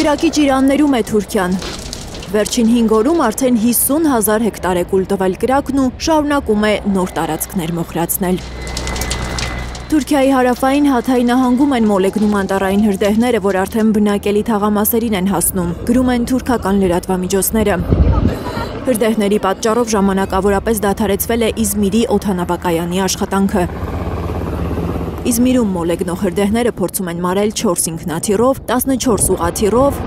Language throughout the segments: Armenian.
Կրակի ճիրաններում է Թուրքիան։ Վերջին 5 օրում արդեն 50,000 հեկտար է կուլ տվել կրակն ու շարունակում է նոր տարածքներ մոխրացնել։ Թուրքիայի հարավային Հաթայի նահանգում են մոլեգնում անտառային հրդեհները, որ արդեն բնակելի թաղամասերին են հասնում, գրում են թուրքական լրատվամիջոցները։ Հրդեհների պատճառով ժամանակավորապես դադարեցվել է Իզմիրի օդանավակայանի աշխատանքը։ Իզմիրում մոլեգնող հրդեհները փորձում են մարել 4 ինքնաթիռով, 14 ուղղաթիռով,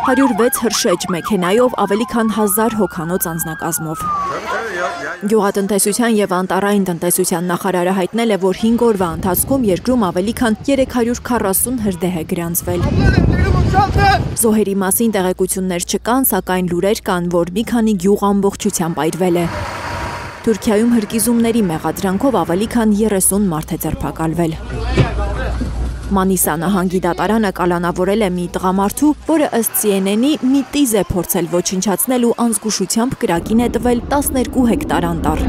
106 հրշեջ մեքենայով, ավելի քան 1000 հոգանոց անձնակազմով։ Գյուղատնտեսության և անտառային տնտեսության նախարարը հայտնել է, որ 5 օրվա ընթացքում երկրում ավելի քան 340 հրդեհ է գրանցվել։ Զոհերի մասին տեղեկություններ չկան, սակայն լուրեր կան, որ մի քանի գյուղ ամբողջությամբ այրվել է։ Թուրքիայում հրկիզումների մեղադրանքով ավելի քան 30 մարդ է ձերբակալվել։ Մանիսա նահանգի դատարանը կալանավորել է մի տղամարդու, որը ըստ CNN-ի մի տիզ է փորձել ոչնչացնել ու անզգուշությամբ կրակին է տվել 12 հեկտար անտառ։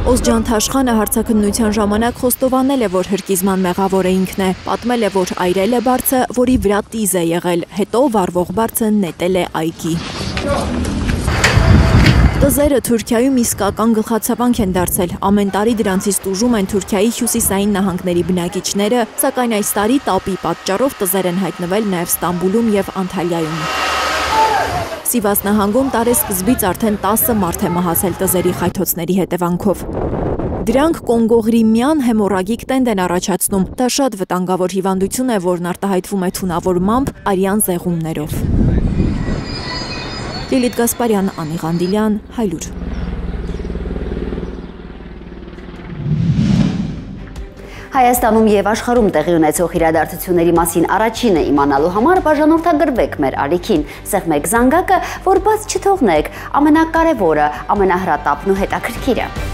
Օզջան Թաշխանը հարցաքննության ժամանակ խոստովանել է, որ հրկիզման մեղավորը ինքն է, պատմել է, որ այրել է բարձը, որի վրա տիզ է եղել, հետո վառվող բարձը նետել է այգի։ Տզերը Թուրքիայում իսկական գլխացավանք են դարձել, ամեն տարի դրանցից տուժում են Թուրքիայի հյուսիսային նահանգների բնակիչները, սակայն այս տարի տապի պատճառով տզեր են հայտնվել նաև Ստամբուլում և Անթալիայում։ Սիվաս նահանգում տարեսկզբից արդեն 10 մարդ է մահացել տզերի խայթոցների հետևանքով։ Դրանք կոնգողրիմյան հեմորագիկ տենդ են առաջացնում, դա շատ վտանգավոր հիվանդություն է, որն արտահայտվում է թունավորմամբ, արյան զեղումներով։ Լիլիթ Գասպարյան, Անի Ղանդիլյան, Հայլուր։ Հայաստանում և աշխարհում տեղի ունեցող իրադարձությունների մասին առաջինը իմանալու համար բաժանորդագրվեք մեր ալիքին, սեղմեք զանգակը, որ բաց չթողնեք, ամենակարևորը, ամենահրատապն ու հետաքրքիրը։